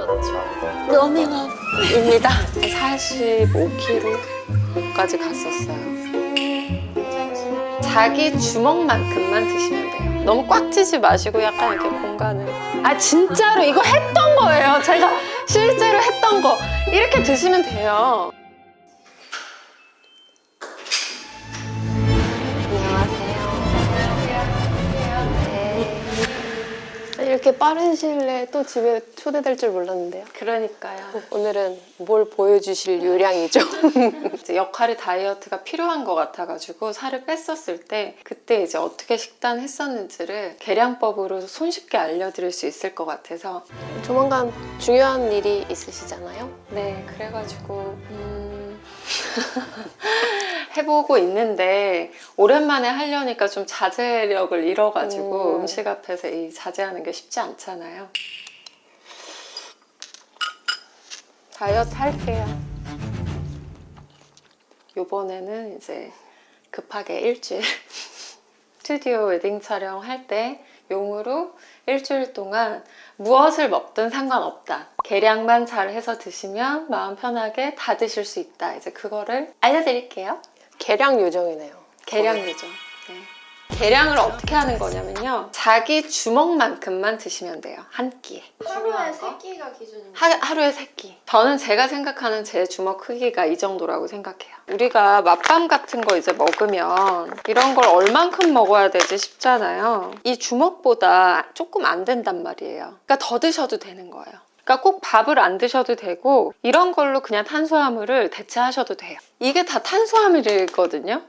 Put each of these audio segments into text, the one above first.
그렇죠. 너밍업입니다. 45kg까지 갔었어요. 자기 주먹만큼만 드시면 돼요. 너무 꽉 찌지 마시고 약간 이렇게 공간을. 아 진짜로 이거 했던 거예요. 제가 실제로 했던 거. 이렇게 드시면 돼요. 이렇게 빠른 시일 내에 또 집에 초대될 줄 몰랐는데요. 그러니까요. 오늘은 뭘 보여주실 요량이죠? 이제 역할이 다이어트가 필요한 것 같아가지고 살을 뺐었을 때 그때 이제 어떻게 식단했었는지를 계량법으로 손쉽게 알려드릴 수 있을 것 같아서 조만간 중요한 일이 있으시잖아요? 네 그래가지고 해보고 있는데 오랜만에 하려니까 좀 자제력을 잃어가지고 음식 앞에서 이 자제하는 게 쉽지 않잖아요. 다이어트 할게요. 요번에는 이제 급하게 일주일 스튜디오 웨딩 촬영할 때 용으로 일주일 동안 무엇을 먹든 상관없다. 계량만 잘 해서 드시면 마음 편하게 다 드실 수 있다. 이제 그거를 알려드릴게요. 계량 요정이네요. 계량 요정. 네. 계량을 어떻게 하는 거냐면요. 자기 주먹만큼만 드시면 돼요. 한 끼에. 하루에 3끼가 기준입니다. 하루에 3끼. 저는 제가 생각하는 제 주먹 크기가 이 정도라고 생각해요. 우리가 맛밤 같은 거 이제 먹으면 이런 걸 얼만큼 먹어야 되지 싶잖아요. 이 주먹보다 조금 안 된단 말이에요. 그러니까 더 드셔도 되는 거예요. 그러니까 꼭 밥을 안 드셔도 되고 이런 걸로 그냥 탄수화물을 대체하셔도 돼요. 이게 다 탄수화물이거든요.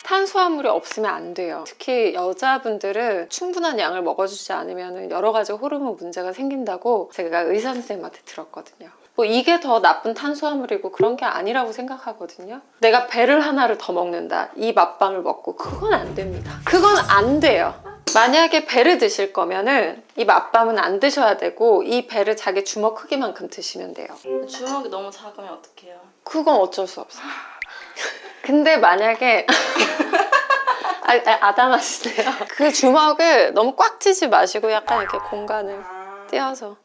탄수화물이 없으면 안 돼요. 특히 여자분들은 충분한 양을 먹어주지 않으면 여러 가지 호르몬 문제가 생긴다고 제가 의사 선생님한테 들었거든요. 뭐 이게 더 나쁜 탄수화물이고 그런 게 아니라고 생각하거든요. 내가 배를 하나를 더 먹는다. 이 맛밤을 먹고 그건 안 됩니다. 그건 안 돼요. 만약에 배를 드실 거면은 이 맛밤은 안 드셔야 되고 이 배를 자기 주먹 크기만큼 드시면 돼요. 주먹이 너무 작으면 어떡해요? 그건 어쩔 수 없어요. 근데 만약에 아담하시네요. 그 주먹을 너무 꽉 쥐지 마시고 약간 이렇게 공간을 띄어서.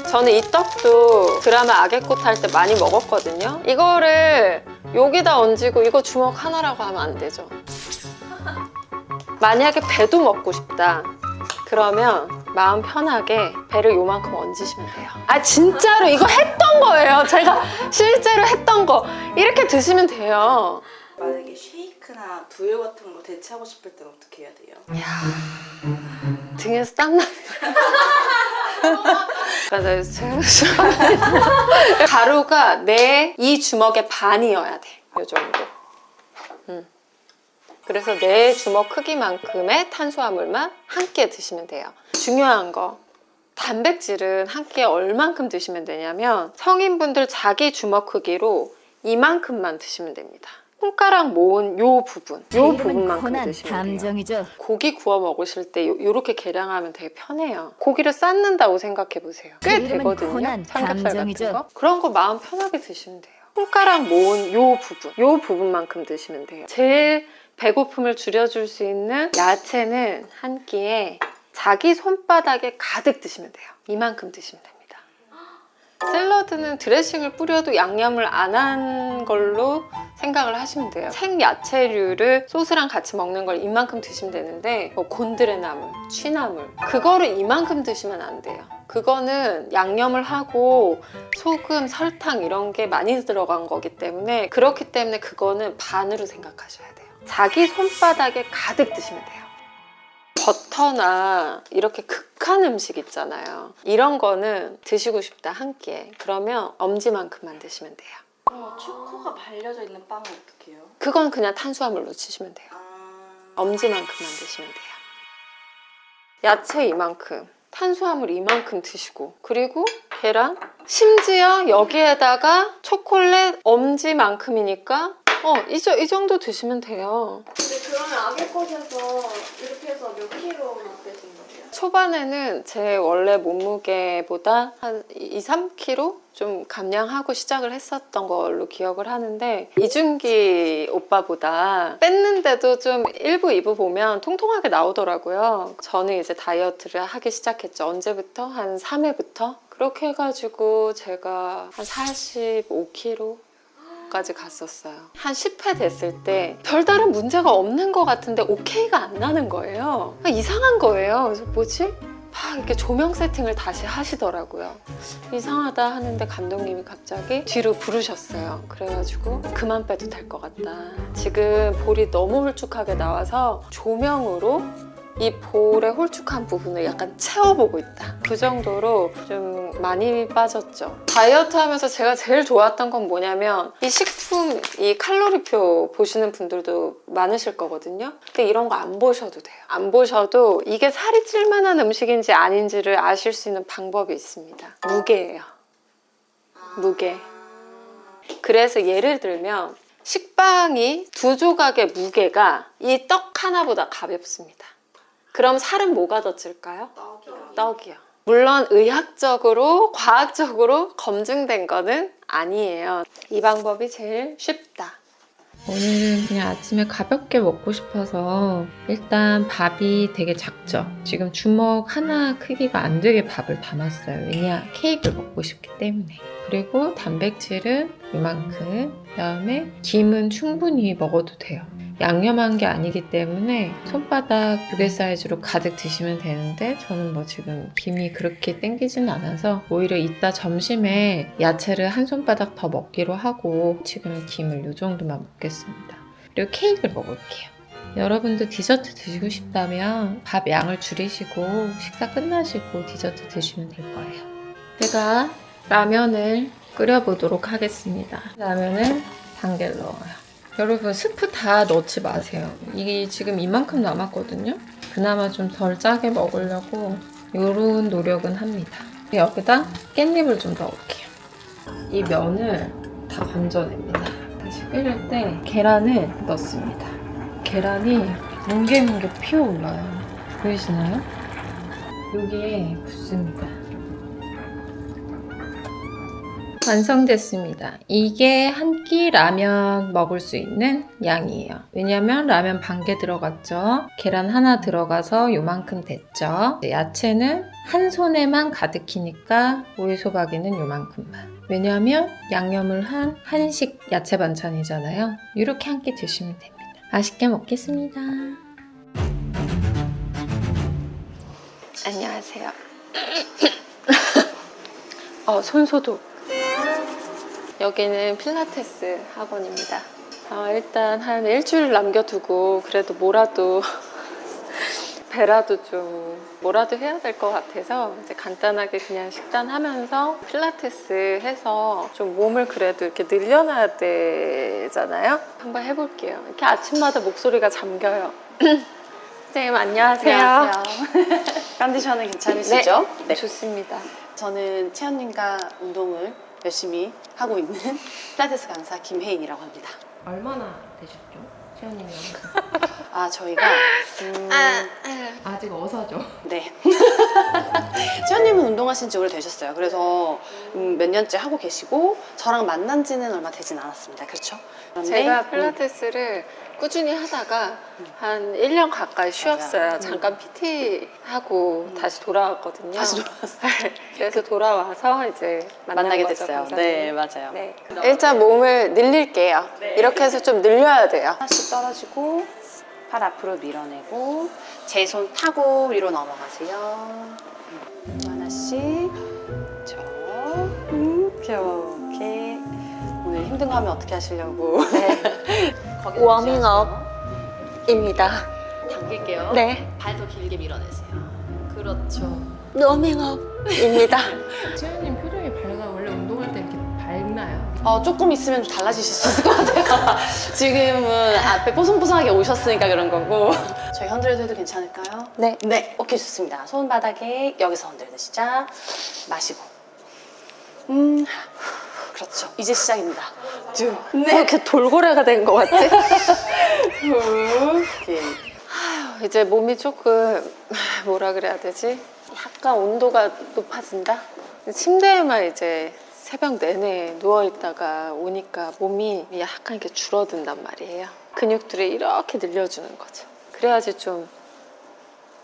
저는 이 떡도 드라마 악의꽃 할 때 많이 먹었거든요. 이거를 여기다 얹고 이거 주먹 하나라고 하면 안 되죠. 만약에 배도 먹고 싶다. 그러면 마음 편하게 배를 요만큼 얹으시면 돼요. 아 진짜로 이거 했던 거예요. 제가 실제로 했던 거. 이렇게 드시면 돼요. 만약에 쉐이크나 두유 같은 거 대체하고 싶을 땐 어떻게 해야 돼요? 등에서 땀나. 가루가 내 이 주먹의 반이어야 돼. 이 정도. 그래서 내 주먹 크기만큼의 탄수화물만 한 끼에 드시면 돼요. 중요한 거. 단백질은 한 끼에 얼만큼 드시면 되냐면 성인분들 자기 주먹 크기로 이만큼만 드시면 됩니다. 손가락 모은 요 부분만큼 드시면 돼요. 고기 구워 먹으실 때 요렇게 계량하면 되게 편해요. 고기를 삶는다고 생각해 보세요. 꽤 되거든요. 삼겹살 같은 거. 그런 거 마음 편하게 드시면 돼요. 손가락 모은 요 부분만큼 드시면 돼요. 제일 배고픔을 줄여줄 수 있는 야채는 한 끼에 자기 손바닥에 가득 드시면 돼요. 이만큼 드시면 됩니다. 샐러드는 드레싱을 뿌려도 양념을 안 한 걸로 생각을 하시면 돼요. 생야채류를 소스랑 같이 먹는 걸 이만큼 드시면 되는데 뭐 곤드레나물, 취나물 그거를 이만큼 드시면 안 돼요. 그거는 양념을 하고 소금, 설탕 이런 게 많이 들어간 거기 때문에 그렇기 때문에 그거는 반으로 생각하셔야 돼요. 자기 손바닥에 가득 드시면 돼요. 버터나 이렇게 극한 음식 있잖아요. 이런 거는 드시고 싶다 한 끼에. 그러면 엄지만큼만 드시면 돼요. 초코가 발려져 있는 빵은 어떻게 해요? 그건 그냥 탄수화물로 치시면 돼요. 엄지만큼만 드시면 돼요. 야채 이만큼, 탄수화물 이만큼 드시고 그리고 계란, 심지어 여기에다가 초콜릿 엄지만큼이니까 이 정도 드시면 돼요. 근데 그러면 악의꽃에서 이렇게 해서 몇 킬로 빼신 거예요? 초반에는 제 원래 몸무게보다 한 2, 3kg 좀 감량하고 시작을 했었던 걸로 기억을 하는데 이준기 오빠보다 뺐는데도 좀 1부, 2부 보면 통통하게 나오더라고요. 저는 이제 다이어트를 하기 시작했죠. 언제부터? 한 3회부터? 그렇게 해가지고 제가 한 45kg 까지 갔었어요. 한 10회 됐을 때 별다른 문제가 없는 것 같은데 오케이가 안 나는 거예요. 이상한 거예요. 그래서 뭐지? 막 이렇게 조명 세팅을 다시 하시더라고요. 이상하다 하는데 감독님이 갑자기 뒤로 부르셨어요. 그래가지고 그만 빼도 될 것 같다. 지금 볼이 너무 홀쭉하게 나와서 조명으로 이 볼의 홀쭉한 부분을 약간 채워보고 있다. 그 정도로 좀 많이 빠졌죠. 다이어트 하면서 제가 제일 좋았던 건 뭐냐면 이 식품, 이 칼로리표 보시는 분들도 많으실 거거든요. 근데 이런 거 안 보셔도 돼요. 안 보셔도 이게 살이 찔 만한 음식인지 아닌지를 아실 수 있는 방법이 있습니다. 무게예요. 무게. 그래서 예를 들면 식빵이 2조각의 무게가 이 떡 하나보다 가볍습니다. 그럼 살은 뭐가 더 찔까요? 떡이요. 물론 의학적으로, 과학적으로 검증된 거는 아니에요. 이 방법이 제일 쉽다. 오늘은 그냥 아침에 가볍게 먹고 싶어서 일단 밥이 되게 작죠. 지금 주먹 하나 크기가 안 되게 밥을 담았어요. 왜냐? 케이크를 먹고 싶기 때문에. 그리고 단백질은 이만큼, 그다음에 김은 충분히 먹어도 돼요. 양념한 게 아니기 때문에 손바닥 2개 사이즈로 가득 드시면 되는데 저는 뭐 지금 김이 그렇게 땡기진 않아서 오히려 이따 점심에 야채를 한 손바닥 더 먹기로 하고 지금은 김을 이 정도만 먹겠습니다. 그리고 케이크를 먹을게요. 여러분도 디저트 드시고 싶다면 밥 양을 줄이시고 식사 끝나시고 디저트 드시면 될 거예요. 제가 라면을 끓여보도록 하겠습니다. 라면을 단계를 넣어요. 여러분 스프 다 넣지 마세요. 이게 지금 이만큼 남았거든요. 그나마 좀 덜 짜게 먹으려고 이런 노력은 합니다. 여기다 깻잎을 좀 넣을게요. 이 면을 다 건져냅니다. 다시 끓일 때 계란을 넣습니다. 계란이 뭉게뭉게 피어올라요. 보이시나요? 여기에 붓습니다. 완성됐습니다. 이게 한 끼 라면 먹을 수 있는 양이에요. 왜냐면 라면 반 개 들어갔죠. 계란 하나 들어가서 요만큼 됐죠. 야채는 한 손에만 가득히니까 오이소박이는 요만큼만. 왜냐면 양념을 한 한식 야채 반찬이잖아요. 이렇게 한 끼 드시면 됩니다. 맛있게 먹겠습니다. 안녕하세요. 손소독. 여기는 필라테스 학원입니다. 일단 한 일주일 남겨두고 그래도 뭐라도 배라도 좀 뭐라도 해야 될 것 같아서 이제 간단하게 그냥 식단하면서 필라테스 해서 좀 몸을 그래도 이렇게 늘려놔야 되잖아요. 한번 해볼게요. 이렇게 아침마다 목소리가 잠겨요. 선생님 안녕하세요. 컨디션은 괜찮으시죠? 네, 좋습니다. 저는 채연님과 운동을 열심히 하고 있는 필라테스 강사 김혜인이라고 합니다. 얼마나 되셨죠? 채연님이랑 저희가 아직 어사죠? 네. 채연님은 운동하신 지 오래되셨어요. 그래서 몇 년째 하고 계시고 저랑 만난 지는 얼마 되진 않았습니다. 그렇죠? 그런데, 제가 필라테스를 꾸준히 하다가 한 1년 가까이 쉬었어요. 잠깐 PT 하고 다시 돌아왔거든요. 다시 돌아왔어요. 그래서 돌아와서 이제 만나게 거죠, 됐어요. 강사님. 네, 맞아요. 네. 일단 몸을 늘릴게요. 이렇게 해서 좀 늘려야 돼요. 하나씩 떨어지고 팔 앞으로 밀어내고 제 손 타고 위로 넘어가세요. 하나씩 이렇게 오늘 힘든 거 하면 어떻게 하시려고? 네. 거기서 워밍업입니다. 당길게요. 네. 발 더 길게 밀어내세요. 그렇죠. 워밍업입니다. 채연님 표정이 밝아. 원래 운동할 때 이렇게 밝나요? 조금 있으면 좀 달라지실 수 있을 것 같아요. 지금은 앞에 뽀송뽀송하게 오셨으니까 그런 거고. 저희 흔들어도 해도 괜찮을까요? 네. 네, 오케이, 좋습니다. 손바닥에 여기서 흔들듯 시작. 마시고. 그렇죠. 이제 시작입니다. 둘, 넷. 이렇게 돌고래가 된 것 같지? 오케이. 이제 몸이 조금 뭐라 그래야 되지? 약간 온도가 높아진다? 침대에만 이제 새벽 내내 누워있다가 오니까 몸이 약간 이렇게 줄어든단 말이에요. 근육들이 이렇게 늘려주는 거죠. 그래야지 좀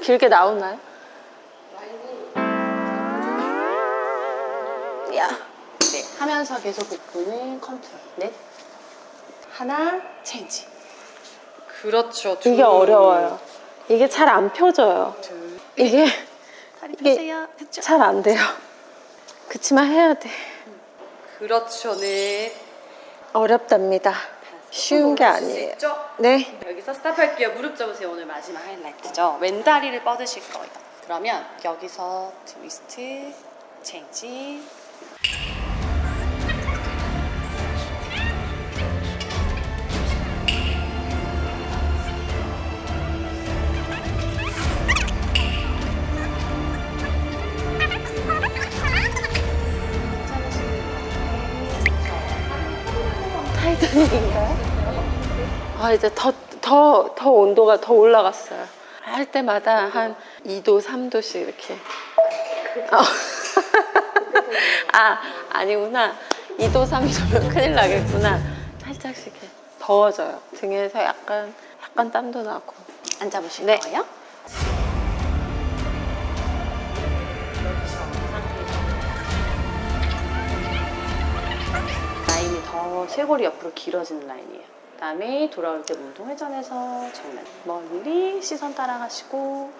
길게 나오나요? 야. 네, 하면서 계속 복부는 컨트롤. 넷. 하나, 체인지. 그렇죠. 이게 어려워요. 이게 잘 안 펴져요. 둘. 이게 다리 이게- 펴세요. 됐죠? 잘 안 돼요. 그치만 해야 돼. 그렇죠. 넷. 어렵답니다. 쉬운 게 올라오실 수 아니에요. 있죠? 네. 여기서 스탑할게요. 무릎 접으세요. 오늘 마지막 하이라이트죠. 왼다리를 뻗으실 거예요. 그러면 여기서 트위스트, 체인지. 타이타닉인가요? 아, 이제 더 온도가 더 올라갔어요. 할 때마다 한 2도, 3도씩 이렇게. 아니구나. 2도, 3도면 큰일 나겠구나. 살짝씩 이렇게 더워져요. 등에서 약간 땀도 나고. 앉아보실 네. 거예요. 라인이 더 쇄골이 옆으로 길어지는 라인이에요. 그다음에 돌아올 때 몸통 회전해서 정면 멀리 시선 따라가시고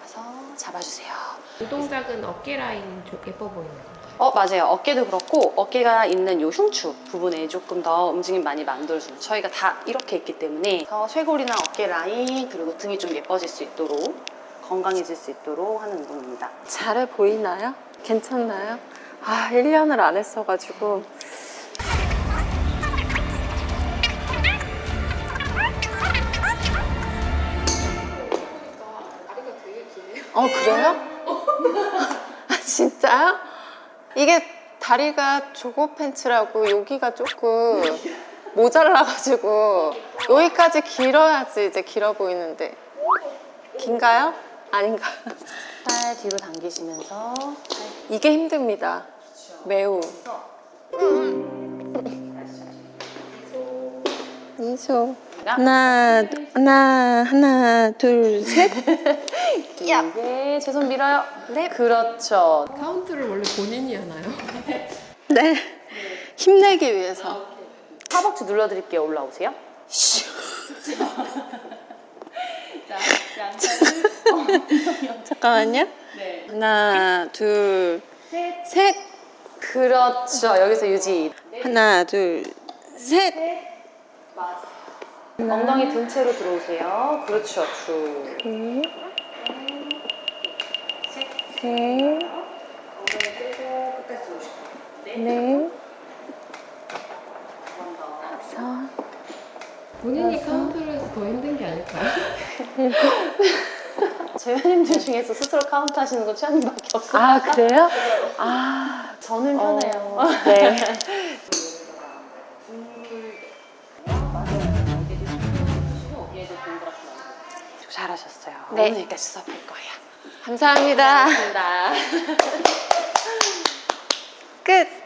가서 잡아주세요. 이 동작은 어깨 라인 좀 예뻐 보이는 거. 맞아요. 어깨도 그렇고 어깨가 있는 요 흉추 부분에 조금 더 움직임 많이 만들어주는 저희가 다 이렇게 있기 때문에 더 쇄골이나 어깨 라인 그리고 등이 좀 예뻐질 수 있도록 건강해질 수 있도록 하는 운동입니다. 잘해 보이나요? 괜찮나요? 1년을 안 했어가지고. 그래요? 진짜요? 이게 다리가 조거 팬츠라고 여기가 조금 모자라가지고 여기까지 길어야지 이제 길어 보이는데 긴가요? 아닌가? 팔 뒤로 당기시면서 이게 힘듭니다. 매우. 이소. 하나, 둘, 셋. 네, 제 손 밀어요. 네, 그렇죠. 카운트를 원래 본인이 하나요? 네. 힘내기 위해서. 허벅지 눌러드릴게요. 올라오세요. 잠깐만요. 네. 하나, 둘, 셋. 그렇죠. 여기서 유지. 하나, 둘, 셋. 엉덩이 든 채로 들어오세요. 그렇죠. 쭉. 둘, 셋. 엉덩이 끌고 끝까지 오시고. 넷. 한번 더. 다섯. 본인이 카운트를 해서 더 힘든 게 아닐까요? 제 회원님들 중에서 스스로 카운트 하시는 건 최현님밖에 없어요. 그래요? 저는 편해요. 네. 잘하셨어요. 네. 오늘 여기까지 수업할 거예요. 감사합니다. 감사합니다. 끝.